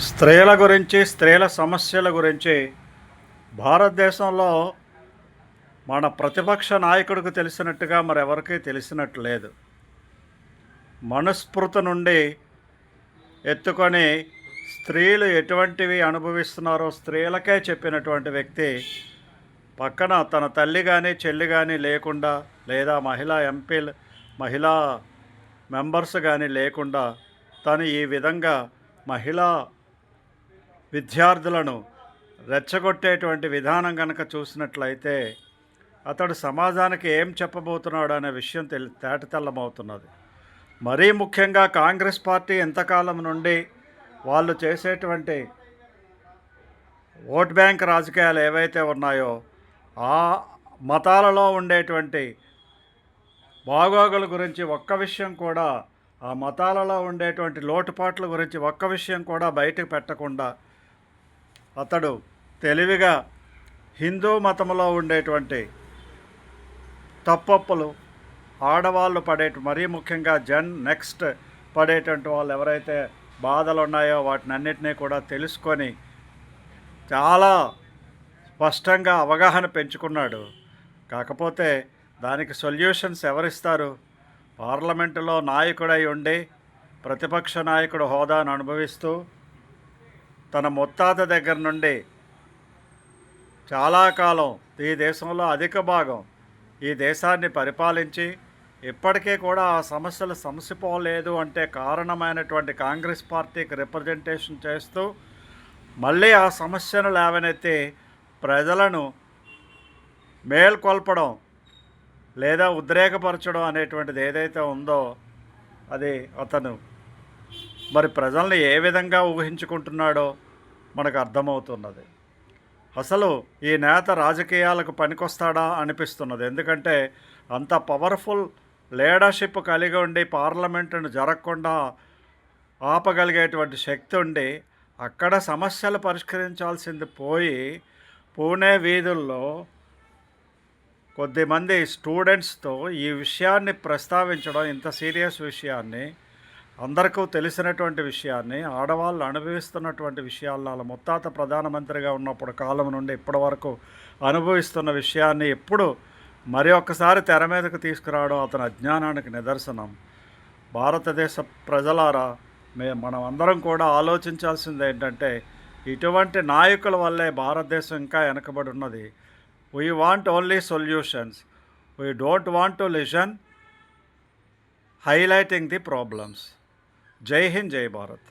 స్త్రీల గురించి, స్త్రీల సమస్యల గురించి భారతదేశంలో మన ప్రతిపక్ష నాయకుడికి తెలిసినట్టుగా మరెవరికీ తెలిసినట్టు లేదు. మనుస్మృతి నుండి ఎత్తుకొని స్త్రీలు ఎటువంటివి అనుభవిస్తున్నారో స్త్రీలకే చెప్పినటువంటి వ్యక్తి పక్కన తన తల్లి కానీ చెల్లి కానీ లేకుండా, లేదా మహిళా ఎంపీలు, మహిళా మెంబర్స్ కానీ లేకుండా తను ఈ విధంగా మహిళా విద్యార్థులను రెచ్చగొట్టేటువంటి విధానం కనుక చూసినట్లయితే అతడు సమాజానికి ఏం చెప్పబోతున్నాడు అనే విషయం తేటతెల్లమవుతున్నది. మరీ ముఖ్యంగా కాంగ్రెస్ పార్టీ ఎంతకాలం నుండి వాళ్ళు చేసేటువంటి ఓట్ బ్యాంక్ రాజకీయాలు ఏవైతే ఉన్నాయో ఆ మతాలలో ఉండేటువంటి బాగోగుల గురించి ఒక్క విషయం కూడా, ఆ మతాలలో ఉండేటువంటి లోటుపాట్ల గురించి ఒక్క విషయం కూడా బయటకు పెట్టకుండా అతడు తెలివిగా హిందూ మతంలో ఉండేటువంటి తప్పొప్పులు, ఆడవాళ్ళు మరీ ముఖ్యంగా నెక్స్ట్ పడేటువంటి వాళ్ళు ఎవరైతే బాధలు ఉన్నాయో వాటినన్నిటినీ కూడా తెలుసుకొని చాలా స్పష్టంగా అవగాహన పెంచుకున్నాడు. కాకపోతే దానికి సొల్యూషన్స్ ఎవరిస్తారు? పార్లమెంటులో నాయకుడై ఉండి ప్రతిపక్ష నాయకుడు హోదాను అనుభవిస్తూ తన ముత్తాత దగ్గర నుండి చాలా కాలం ఈ దేశంలో అధిక భాగం ఈ దేశాన్ని పరిపాలించి ఇప్పటికీ కూడా ఆ సమస్యలు సమసిపోలేదు అంటే కారణమైనటువంటి కాంగ్రెస్ పార్టీకి రిప్రజెంటేషన్ చేస్తూ మళ్ళీ ఆ సమస్యను లేవనెత్తి ప్రజలను మేల్కొల్పడం లేదా ఉద్రేకపరచడం అనేటువంటిది ఏదైతే ఉందో అది అతను మరి ప్రజల్ని ఏ విధంగా ఊహించుకుంటున్నాడో మనకు అర్థమవుతున్నది. అసలు ఈ నేత రాజకీయాలకు పనికొస్తాడా అనిపిస్తున్నది. ఎందుకంటే అంత పవర్ఫుల్ లీడర్షిప్ కలిగి ఉండి పార్లమెంటును జరగకుండా ఆపగలిగేటువంటి శక్తి ఉండి అక్కడ సమస్యలు పరిష్కరించాల్సింది పోయి పూణే వీధుల్లో కొద్దిమంది స్టూడెంట్స్తో ఈ విషయాన్ని ప్రస్తావించడం, ఇంత సీరియస్ విషయాన్ని, అందరికీ తెలిసినటువంటి విషయాన్ని, ఆడవాళ్ళు అనుభవిస్తున్నటువంటి విషయాల్లో వాళ్ళ ముత్తాత ప్రధానమంత్రిగా ఉన్నప్పుడు కాలం నుండి ఇప్పటి వరకు అనుభవిస్తున్న విషయాన్ని ఎప్పుడు మరి ఒక్కసారి తెర మీదకు తీసుకురావడం అతని అజ్ఞానానికి నిదర్శనం. భారతదేశ ప్రజలారా, మనం అందరం కూడా ఆలోచించాల్సింది ఏంటంటే ఇటువంటి నాయకుల వల్లే భారతదేశం ఇంకా వెనకబడి ఉన్నది. We want only solutions, we don't want to listen highlighting the problems. జై హింద్, జై భారత్.